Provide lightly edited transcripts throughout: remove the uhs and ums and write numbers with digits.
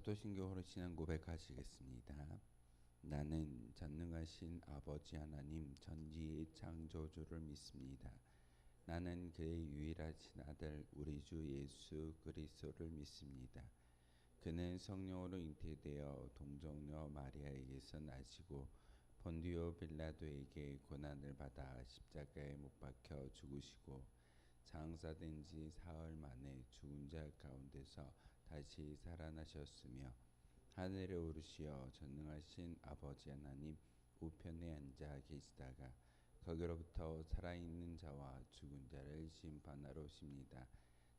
사도신경으로 신앙 고백하시겠습니다. 나는 전능하신 아버지 하나님 전지의 창조주를 믿습니다. 나는 그의 유일하신 아들 우리 주 예수 그리스도를 믿습니다. 그는 성령으로 잉태되어 동정녀 마리아에게서 나시고 본디오 빌라도에게 고난을 받아 십자가에 못 박혀 죽으시고 장사된 지 사흘 만에 죽은 자 가운데서 다시 살아나셨으며 하늘에 오르시어 전능하신 아버지 하나님 우편에 앉아 계시다가 거기로부터 살아있는 자와 죽은 자를 심판하러 오십니다.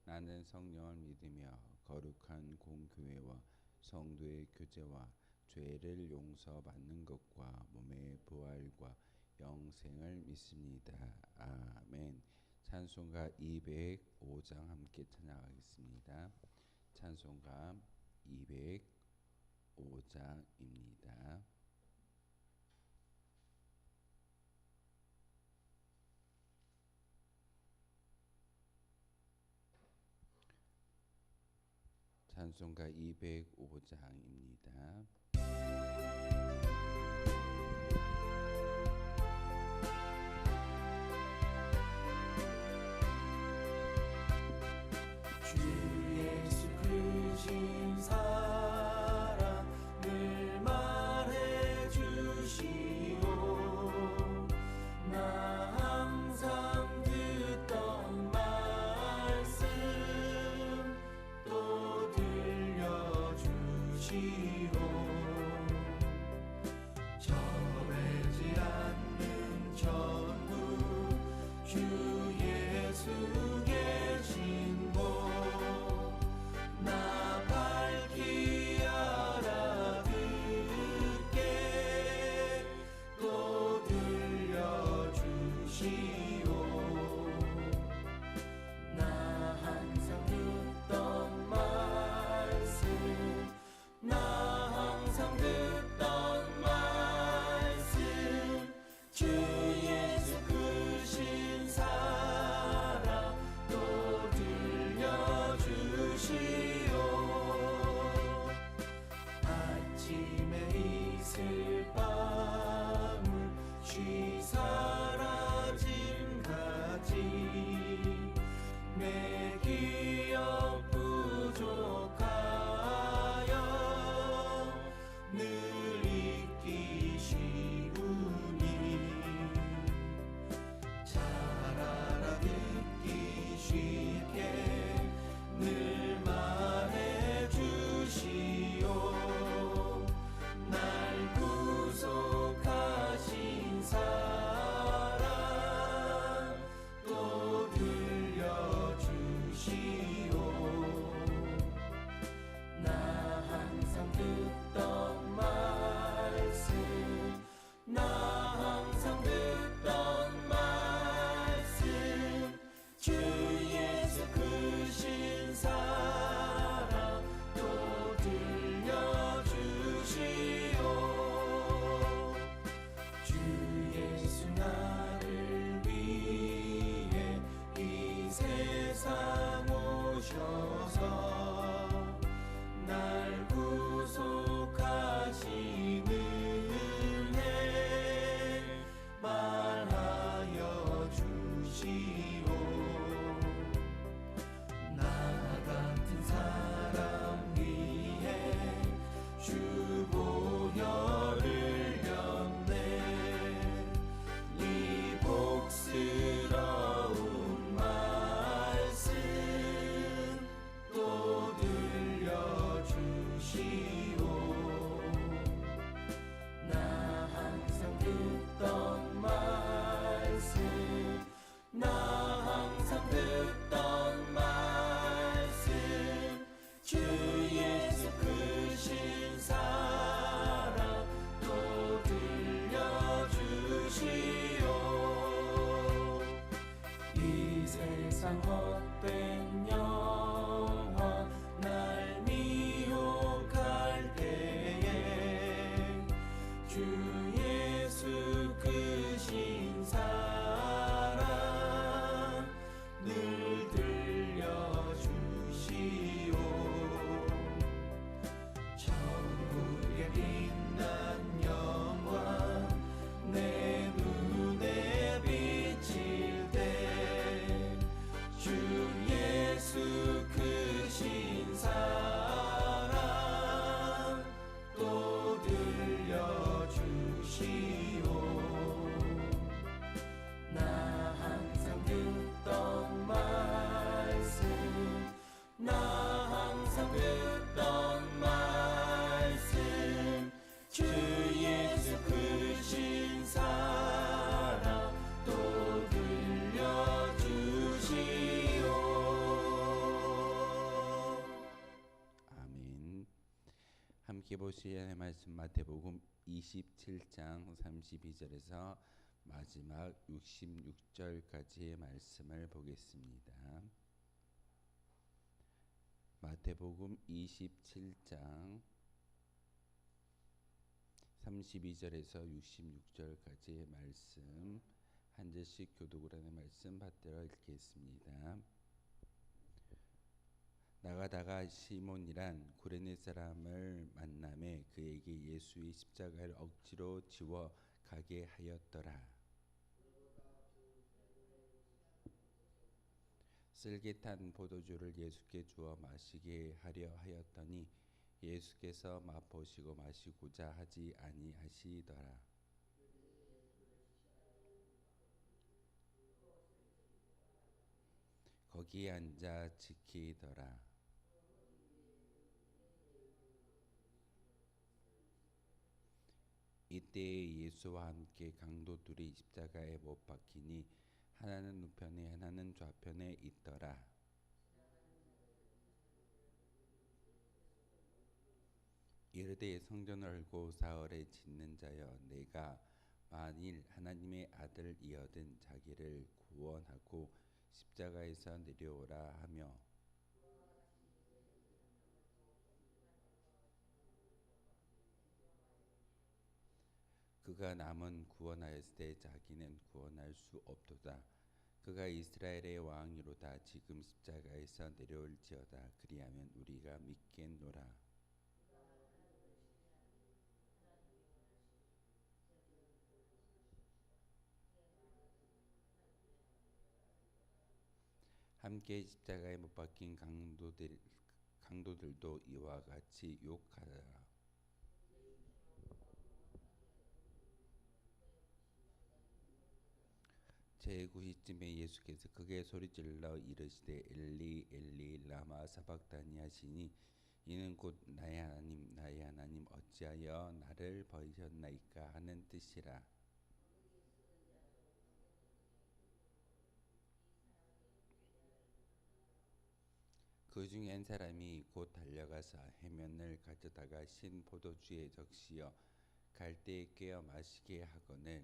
나는 성령을 믿으며 거룩한 공교회와 성도의 교제와 죄를 용서받는 것과 몸의 부활과 영생을 믿습니다. 아멘. 찬송가 205장 함께 찬양하겠습니다. 찬송가 205장입니다. 찬송가 205장입니다. 주신 사랑을 말해 주시오. 나 항상 듣던 말씀 또 들려주시오. 정해지 않는 천국 주 예수 계신 곳 날 구속하신 은혜 말하여 주시오. 나 같은 사람 위해 주 보혈을 흘렸네. 이 복스러운 말씀 또 들려주시오. 나 항상 듣던 말씀 나 항상 듣던 말씀 주 예수 크신 사랑 또 들려주시오. 이 세상 헛된 영화 날 미혹할 때에 주 예수 크신 사랑 늘 들려주시오. 함께 보실 하나님의 말씀 마태복음 27장 32절에서 마지막 66절까지의 말씀을 보겠습니다. 마태복음 27장 32절에서 66절까지의 말씀 한 절씩 교독으로 말씀 받들어 읽겠습니다. 나가다가 시몬이란 구레네 사람을 만나매 그에게 예수의 십자가를 억지로 지워 가게 하였더라. 쓸개 탄 포도주를 예수께 주어 마시게 하려 하였더니 예수께서 맛보시고 마시고자 하지 아니하시더라. 거기에 앉아 지키더라. 이때 예수와 함께 강도들이 십자가에 못 박히니 하나는 우편에 하나는 좌편에 있더라. 이르되 성전을 헐고 사흘에 짓는 자여, 내가 만일 하나님의 아들이어든 자기를 구원하고 십자가에서 내려오라 하며, 그가 남은 구원하였을 때 자기는 구원할 수 없도다. 그가 이스라엘의 왕이로다. 지금 십자가에서 내려올지어다. 그리하면 우리가 믿겠노라. 함께 십자가에 못 박힌 강도들도 이와 같이 욕하더라. 제9시쯤에 예수께서 크게 소리질러 이르시되 엘리 엘리 라마 사박다니 하시니 이는 곧 나의 하나님 나의 하나님 어찌하여 나를 버리셨나이까 하는 뜻이라. 그 중에 한 사람이 곧 달려가서 해면을 가져다가 신 포도주에 적시어 갈대에 꿰어 마시게 하거늘,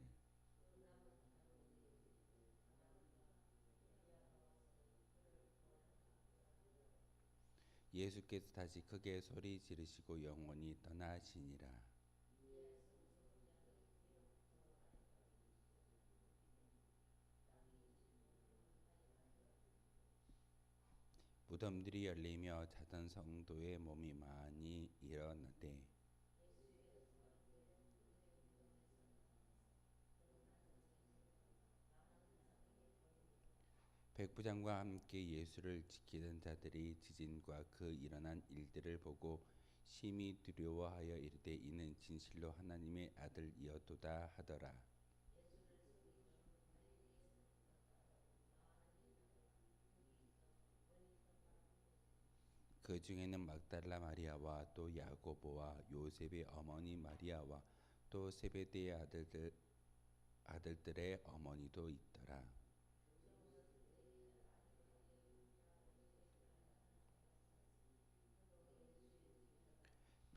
예수께서 다시 크게 소리 지르시고 영원히 떠나시니라. 무덤들이 열리며 자던 성도의 몸이 많이 일어나되 백부장과 함께 예수를 지키던 자들이 지진과 그 일어난 일들을 보고 심히 두려워하여 이르되 이는 진실로 하나님의 아들이었도다 하더라. 그 중에는 막달라 마리아와 또 야고보와 요셉의 어머니 마리아와 또 세베대의 아들들의 어머니도 있더라.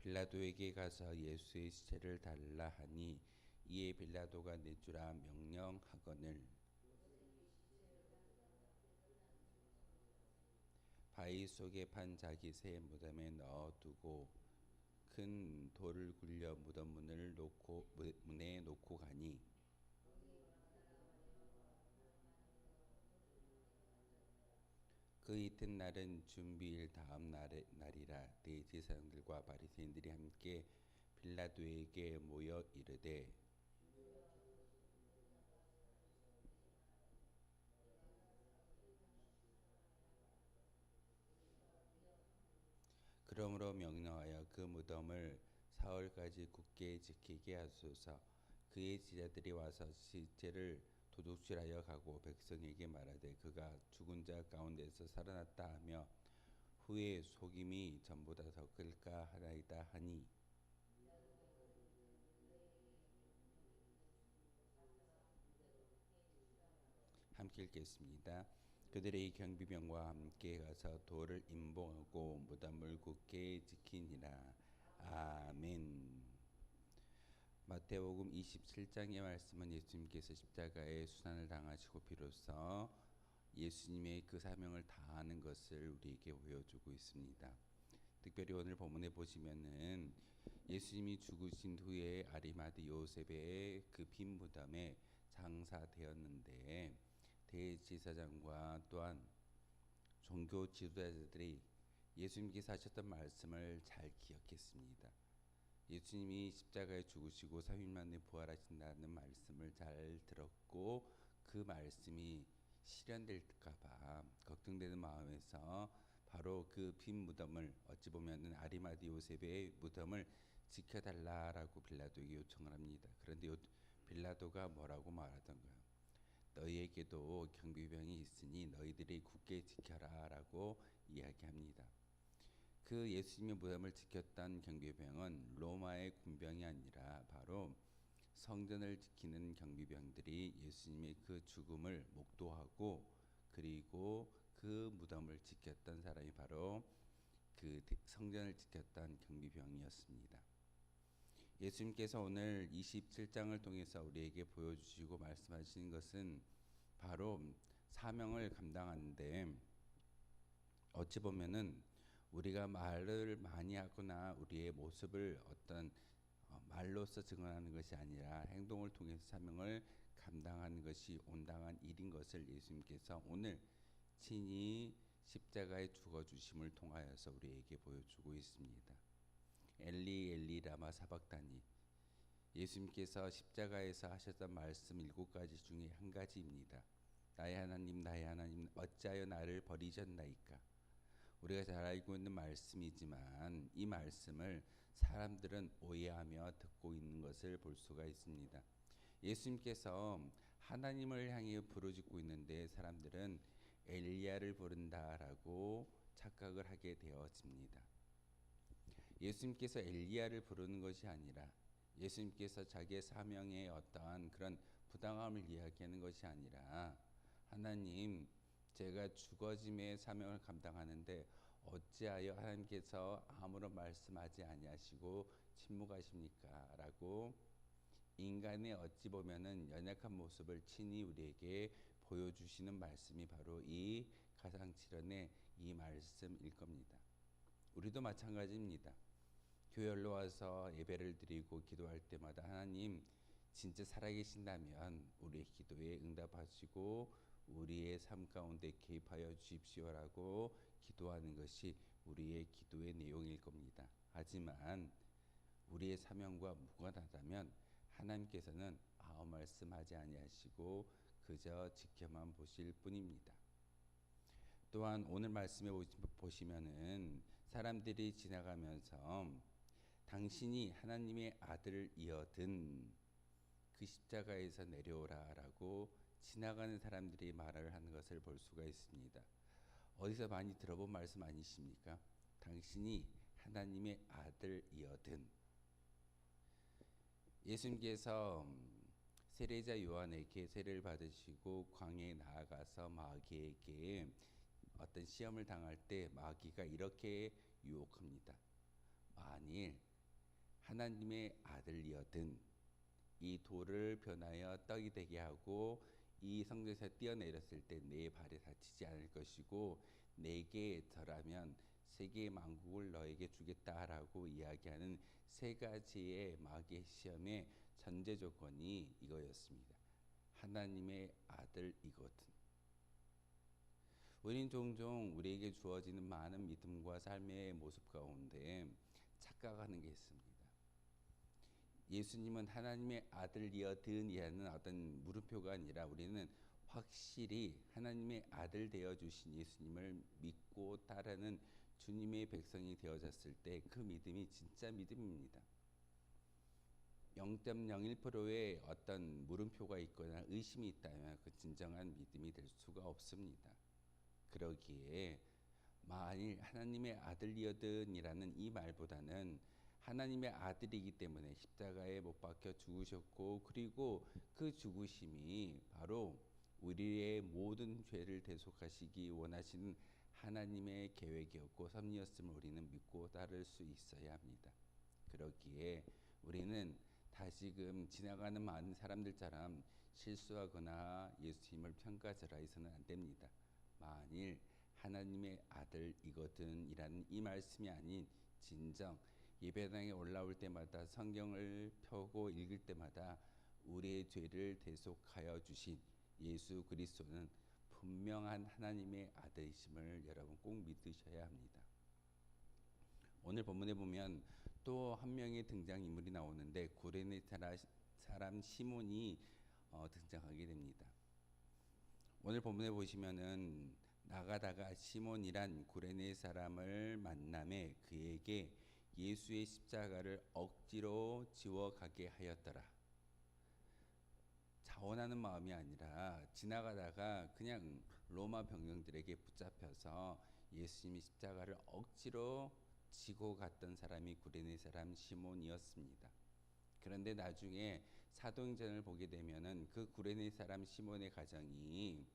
빌라도에게 가서 예수의 시체를 달라 하니 이에 빌라도가 내주라 명령하거늘, 바위 속에 판 자기 새 무덤에 넣어두고 큰 돌을 굴려 무덤 문에 놓고 가니, 그 이튿날은 준비일 다음 날이라. 대제사장들과 바리새인들이 함께 빌라도에게 모여 이르되 그러므로 명령하여 그 무덤을 사흘까지 굳게 지키게 하소서. 그의 제자들이 와서 시체를 도둑질하여 가고 백성에게 말하되 그가 죽은 자 가운데서 살아났다 하며 후에 속임이 전보다 더 클까 하나이다 하니, 함께 읽겠습니다. 그들의 경비병과 함께 가서 돌을 임봉하고 무덤을 굳게 지키니라. 아멘. 마태복음 27장의 말씀은 예수님께서 십자가에 수단을 당하시고 비로소 예수님의 그 사명을 다하는 것을 우리에게 보여주고 있습니다. 특별히 오늘 본문에 보시면은 예수님이 죽으신 후에 아리마대 요셉의 그 빈 무덤에 장사되었는데 대제사장과 또한 종교 지도자들이 예수님께서 하셨던 말씀을 잘 기억했습니다. 예수님이 십자가에 죽으시고 3일 만에 부활하신다는 말씀을 잘 들었고 그 말씀이 실현될까봐 걱정되는 마음에서 바로 그 빈 무덤을 어찌 보면은 아리마대 요셉의 무덤을 지켜달라라고 빌라도에게 요청을 합니다. 그런데 빌라도가 뭐라고 말하던가요? 너희에게도 경비병이 있으니 너희들이 굳게 지켜라라고 이야기합니다. 그 예수님의 무덤을 지켰던 경비병은 로마의 군병이 아니라 바로 성전을 지키는 경비병들이 예수님의 그 죽음을 목도하고 그리고 그 무덤을 지켰던 사람이 바로 그 성전을 지켰던 경비병이었습니다. 예수님께서 오늘 27장을 통해서 우리에게 보여주시고 말씀하시는 것은 바로 사명을 감당하는데 어찌 보면은 우리가 말을 많이 하거나 우리의 모습을 어떤 말로써 증언하는 것이 아니라 행동을 통해서 사명을 감당하는 것이 온당한 일인 것을 예수님께서 오늘 친히 십자가에 죽어 주심을 통하여서 우리에게 보여주고 있습니다. 엘리 엘리 라마 사박다니, 예수님께서 십자가에서 하셨던 말씀 7가지 중에 한 가지입니다. 나의 하나님 어찌하여 나를 버리셨나이까. 우리가 잘 알고 있는 말씀이지만 이 말씀을 사람들은 오해하며 듣고 있는 것을 볼 수가 있습니다. 예수님께서 하나님을 향해 부르짖고 있는데 사람들은 엘리야를 부른다라고 착각을 하게 되어집니다. 예수님께서 엘리야를 부르는 것이 아니라 예수님께서 자기의 사명의 어떠한 그런 부당함을 이야기하는 것이 아니라 하나님, 제가 죽어짐의 사명을 감당하는데 어찌하여 하나님께서 아무런 말씀하지 아니하시고 침묵하십니까? 라고 인간의 어찌 보면은 연약한 모습을 친히 우리에게 보여주시는 말씀이 바로 이 가상칠언의 이 말씀일 겁니다. 우리도 마찬가지입니다. 교회로 와서 예배를 드리고 기도할 때마다 하나님 진짜 살아계신다면 우리의 기도에 응답하시고 우리의 삶 가운데 개입하여 주십시오라고 기도하는 것이 우리의 기도의 내용일 겁니다. 하지만 우리의 사명과 무관하다면 하나님께서는 아무 말씀하지 아니하시고 그저 지켜만 보실 뿐입니다. 또한 오늘 말씀에 보시면은 사람들이 지나가면서 당신이 하나님의 아들이어든 그 십자가에서 내려오라라고 지나가는 사람들이 말을 하는 것을 볼 수가 있습니다. 어디서 많이 들어본 말씀 아니십니까? 당신이 하나님의 아들이어든. 예수님께서 세례자 요한에게 세례를 받으시고 광야에 나아가서 마귀에게 어떤 시험을 당할 때 마귀가 이렇게 유혹합니다. 만일 하나님의 아들이어든 이 돌을 변하여 떡이 되게 하고 이 성전에서 뛰어내렸을 때 내 발에 다치지 않을 것이고 내게 절하면 세계 만국을 너에게 주겠다라고 이야기하는 세 가지의 마귀의 시험의 전제 조건이 이거였습니다. 하나님의 아들이거든. 우리는 종종 우리에게 주어지는 많은 믿음과 삶의 모습 가운데 착각하는 게 있습니다. 예수님은 하나님의 아들이어든이라는 어떤 물음표가 아니라 우리는 확실히 하나님의 아들 되어 주신 예수님을 믿고 따르는 주님의 백성이 되어졌을 때 그 믿음이 진짜 믿음입니다. 0.01%의 어떤 물음표가 있거나 의심이 있다면 그 진정한 믿음이 될 수가 없습니다. 그러기에 만일 하나님의 아들이어든이라는 이 말보다는 하나님의 아들이기 때문에 십자가에 못 박혀 죽으셨고 그리고 그 죽으심이 바로 우리의 모든 죄를 대속하시기 원하시는 하나님의 계획이었고 섭리였음을 우리는 믿고 따를 수 있어야 합니다. 그렇기에 우리는 다시금 지나가는 많은 사람들처럼 실수하거나 예수님을 평가절하 해서는 안 됩니다. 만일 하나님의 아들이거든이라는 이 말씀이 아닌 진정 예배당에 올라올 때마다 성경을 펴고 읽을 때마다 우리의 죄를 대속하여 주신 예수 그리스도는 분명한 하나님의 아들이심을 여러분 꼭 믿으셔야 합니다. 오늘 본문에 보면 또 한 명의 등장인물이 나오는데 구레네 사람 시몬이 등장하게 됩니다. 오늘 본문에 보시면은 나가다가 시몬이란 구레네 사람을 만남에 그에게 예수의 십자가를 억지로 지워 가게 하였더라. 자원하는 마음이 아니라 지나가다가 그냥 로마 병정들에게 붙잡혀서 예수님이 십자가를 억지로 지고 갔던 사람이 구레네 사람 시몬이었습니다. 그런데 나중에 사도행전을 보게 되면은 그 구레네 사람 시몬의 가정이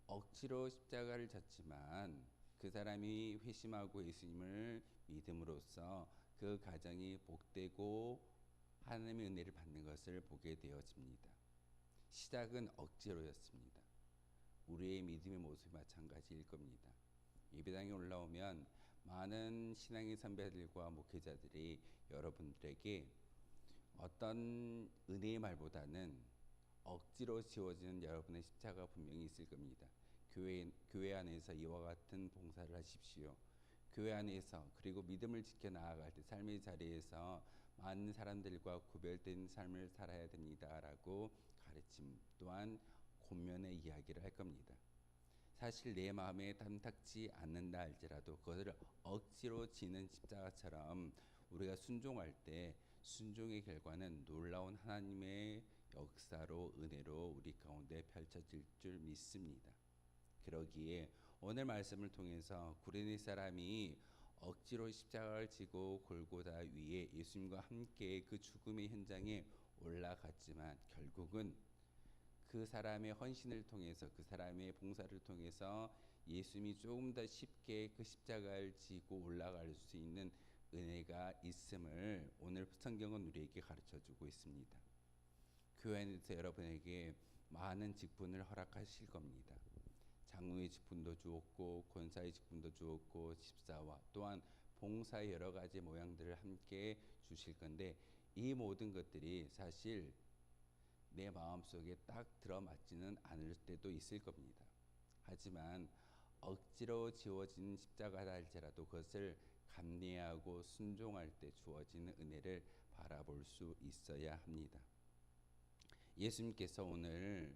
억지로 십자가를 졌지만 그 사람이 회심하고 예수님을 믿음으로써 그 가정이 복되고 하나님의 은혜를 받는 것을 보게 되어집니다. 시작은 억지로였습니다. 우리의 믿음의 모습이 마찬가지일 겁니다. 예배당에 올라오면 많은 신앙의 선배들과 목회자들이 여러분들에게 어떤 은혜의 말보다는 억지로 지워지는 여러분의 십자가 분명히 있을 겁니다. 교회 안에서 이와 같은 봉사를 하십시오. 교회 안에서 그리고 믿음을 지켜 나아갈 때 삶의 자리에서 많은 사람들과 구별된 삶을 살아야 됩니다라고 가르침 또한 권면의 이야기를 할 겁니다. 사실 내 마음에 탐탁지 않는다 할지라도 그것을 억지로 지는 십자가처럼 우리가 순종할 때 순종의 결과는 놀라운 하나님의 역사로 은혜로 우리 가운데 펼쳐질 줄 믿습니다. 그러기에 오늘 말씀을 통해서 구레네 사람이 억지로 십자가를 지고 골고다 위에 예수님과 함께 그 죽음의 현장에 올라갔지만 결국은 그 사람의 헌신을 통해서 그 사람의 봉사를 통해서 예수님이 조금 더 쉽게 그 십자가를 지고 올라갈 수 있는 은혜가 있음을 오늘 성경은 우리에게 가르쳐주고 있습니다. 교회 안에서 여러분에게 많은 직분을 허락하실 겁니다. 장로의 직분도 주었고 권사의 직분도 주었고 집사와 또한 봉사의 여러 가지 모양들을 함께 주실 건데 이 모든 것들이 사실 내 마음속에 딱 들어맞지는 않을 때도 있을 겁니다. 하지만 억지로 지워진 십자가다 할지라도 그것을 감내하고 순종할 때 주어지는 은혜를 바라볼 수 있어야 합니다. 예수님께서 오늘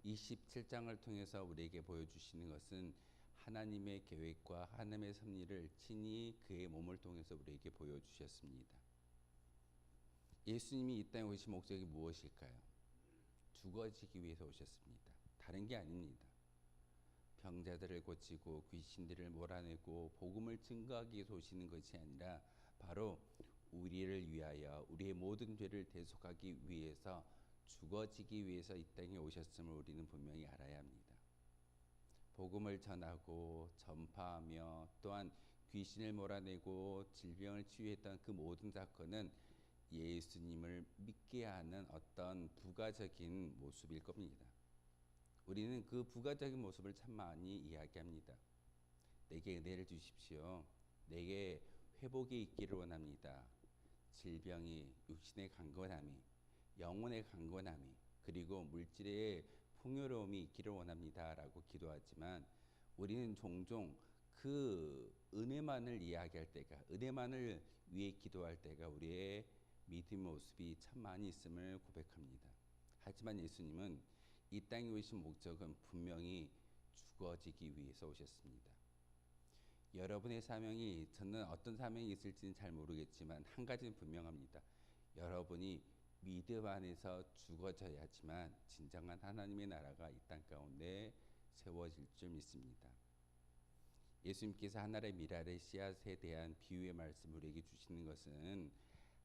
27장을 통해서 우리에게 보여주시는 것은 하나님의 계획과 하나님의 섭리를 친히 그의 몸을 통해서 우리에게 보여주셨습니다. 예수님이 이 땅에 오신 목적이 무엇일까요? 죽어지기 위해서 오셨습니다. 다른 게 아닙니다. 병자들을 고치고 귀신들을 몰아내고 복음을 증거하기 위해서 오시는 것이 아니라 바로 우리를 위하여 우리의 모든 죄를 대속하기 위해서 죽어지기 위해서 이 땅에 오셨음을 우리는 분명히 알아야 합니다. 복음을 전하고 전파하며 또한 귀신을 몰아내고 질병을 치유했던 그 모든 사건은 예수님을 믿게 하는 어떤 부가적인 모습일 겁니다. 우리는 그 부가적인 모습을 참 많이 이야기합니다. 내게 은혜를 주십시오. 내게 회복이 있기를 원합니다. 질병이 육신의 강건함이 영혼의 강건함이 그리고 물질의 풍요로움이 있기를 원합니다라고 기도하지만 우리는 종종 그 은혜만을 이야기할 때가 은혜만을 위해 기도할 때가 우리의 믿음의 모습이 참 많이 있음을 고백합니다. 하지만 예수님은 이 땅에 오신 목적은 분명히 죽어지기 위해서 오셨습니다. 여러분의 사명이 저는 어떤 사명이 있을지는 잘 모르겠지만 한 가지는 분명합니다. 여러분이 믿음 안에서 죽어져야지만 진정한 하나님의 나라가 이 땅 가운데 세워질 줄 믿습니다. 예수님께서 한 알의 미랄의 씨앗에 대한 비유의 말씀을 우리에게 주시는 것은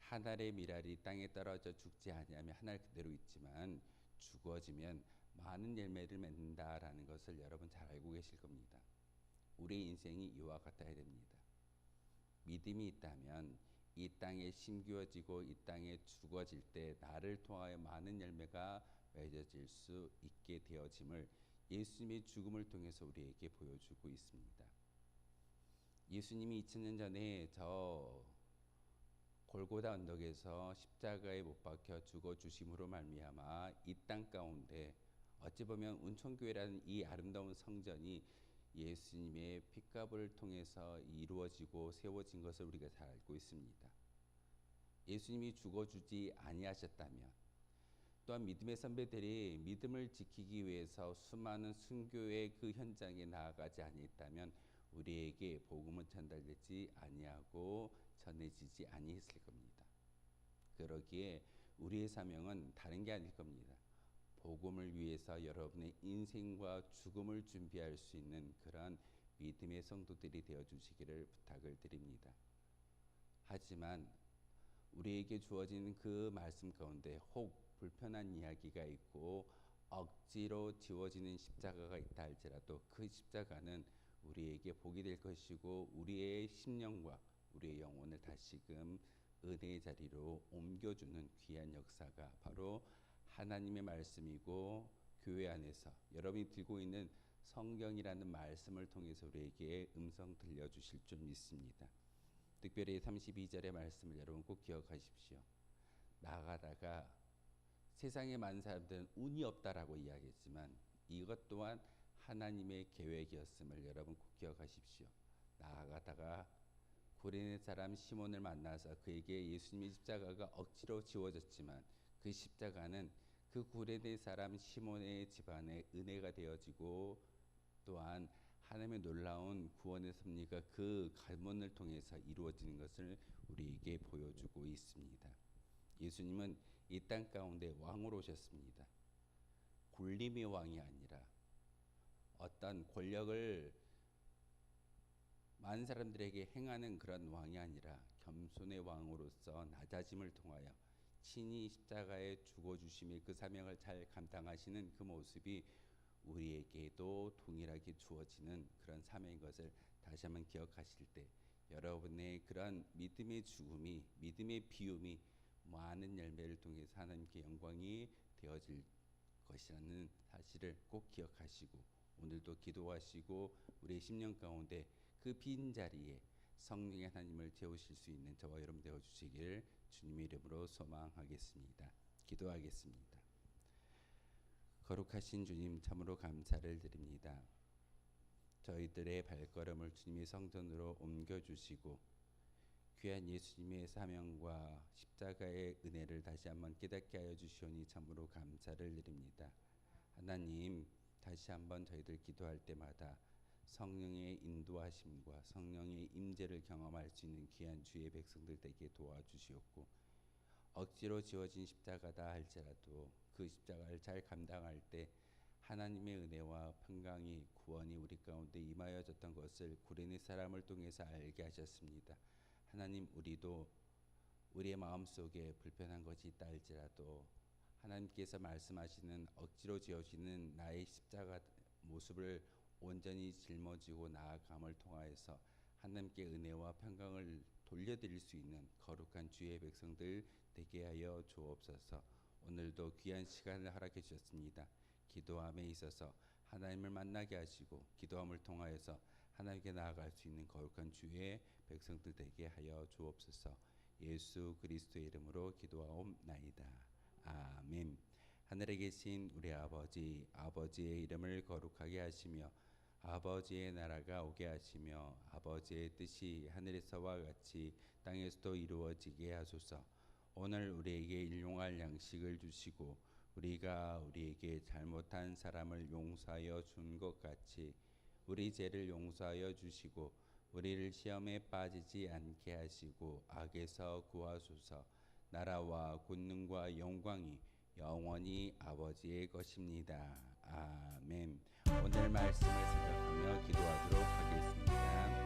한 알의 미랄이 땅에 떨어져 죽지 아니하며 한 알 그대로 있지만 죽어지면 많은 열매를 맺는다라는 것을 여러분 잘 알고 계실 겁니다. 우리의 인생이 이와 같아야 됩니다. 믿음이 있다면 이 땅에 심기워지고 이 땅에 죽어질 때 나를 통하여 많은 열매가 맺어질 수 있게 되어짐을 예수님의 죽음을 통해서 우리에게 보여주고 있습니다. 예수님이 2000년 전에 저 골고다 언덕에서 십자가에 못 박혀 죽어 주심으로 말미암아 이 땅 가운데 어찌 보면 운천교회라는 이 아름다운 성전이 예수님의 핏값을 통해서 이루어지고 세워진 것을 우리가 잘 알고 있습니다. 예수님이 죽어주지 아니하셨다면, 또한 믿음의 선배들이 믿음을 지키기 위해서 수많은 순교의 그 현장에 나아가지 아니했다면 우리에게 복음은 전달되지 아니하고 전해지지 아니했을 겁니다. 그러기에 우리의 사명은 다른 게 아닐 겁니다. 복음을 위해서 여러분의 인생과 죽음을 준비할 수 있는 그러한 믿음의 성도들이 되어 주시기를 부탁을 드립니다. 하지만 우리에게 주어진 그 말씀 가운데 혹 불편한 이야기가 있고 억지로 지워지는 십자가가 있다 할지라도 그 십자가는 우리에게 복이 될 것이고 우리의 심령과 우리의 영혼을 다시금 은혜의 자리로 옮겨주는 귀한 역사가 바로 하나님의 말씀이고 교회 안에서 여러분이 들고 있는 성경이라는 말씀을 통해서 우리에게 음성 들려주실 줄 믿습니다. 특별히 32절의 말씀을 여러분 꼭 기억하십시오. 나아가다가 세상의 많은 사람들은 운이 없다라고 이야기했지만 이것 또한 하나님의 계획이었음을 여러분 꼭 기억하십시오. 나아가다가 구레네 사람 시몬을 만나서 그에게 예수님의 십자가가 억지로 지워졌지만 그 십자가는 그 구레네 사람 시몬의 집안에 은혜가 되어지고 또한 하나님의 놀라운 구원의 섭리가 그 가문을 통해서 이루어지는 것을 우리에게 보여주고 있습니다. 예수님은 이 땅 가운데 왕으로 오셨습니다. 굴림의 왕이 아니라 어떤 권력을 많은 사람들에게 행하는 그런 왕이 아니라 겸손의 왕으로서 낮아짐을 통하여 친히 십자가에 죽어주심의 그 사명을 잘 감당하시는 그 모습이 우리에게도 동일하게 주어지는 그런 사명인 것을 다시 한번 기억하실 때 여러분의 그런 믿음의 죽음이 믿음의 비움이 많은 열매를 통해서 하나님께 영광이 되어질 것이라는 사실을 꼭 기억하시고 오늘도 기도하시고 우리의 심령 가운데 그 빈자리에 성령의 하나님을 채우실 수 있는 저와 여러분 되어주시기를 주님의 이름으로 소망하겠습니다. 기도하겠습니다. 거룩하신 주님 참으로 감사를 드립니다. 저희들의 발걸음을 주님의 성전으로 옮겨주시고 귀한 예수님의 사명과 십자가의 은혜를 다시 한번 깨닫게 하여 주시오니 참으로 감사를 드립니다. 하나님 다시 한번 저희들 기도할 때마다 성령의 인도하심과 성령의 임재를 경험할 수 있는 귀한 주의 백성들 되게 도와주시옵고 억지로 지어진 십자가다 할지라도 그 십자가를 잘 감당할 때 하나님의 은혜와 평강이 구원이 우리 가운데 임하여졌던 것을 구레네 사람을 통해서 알게 하셨습니다. 하나님 우리도 우리의 마음속에 불편한 것이 있다 할지라도 하나님께서 말씀하시는 억지로 지어지는 나의 십자가 모습을 온전히 짊어지고 나아감을 통하여서 하나님께 은혜와 평강을 돌려드릴 수 있는 거룩한 주의 백성들 되게 하여 주옵소서. 오늘도 귀한 시간을 허락해 주셨습니다. 기도함에 있어서 하나님을 만나게 하시고 기도함을 통하여서 하나님께 나아갈 수 있는 거룩한 주의 백성들 되게 하여 주옵소서. 예수 그리스도의 이름으로 기도하옵나이다. 아멘. 하늘에 계신 우리 아버지, 아버지의 이름을 거룩하게 하시며 아버지의 나라가 오게 하시며 아버지의 뜻이 하늘에서와 같이 땅에서도 이루어지게 하소서. 오늘 우리에게 일용할 양식을 주시고 우리가 우리에게 잘못한 사람을 용서하여 준 것 같이 우리 죄를 용서하여 주시고 우리를 시험에 빠지지 않게 하시고 악에서 구하소서. 나라와 권능과 영광이 영원히 아버지의 것입니다. 아멘. 오늘 말씀을 생각하며 기도하도록 하겠습니다.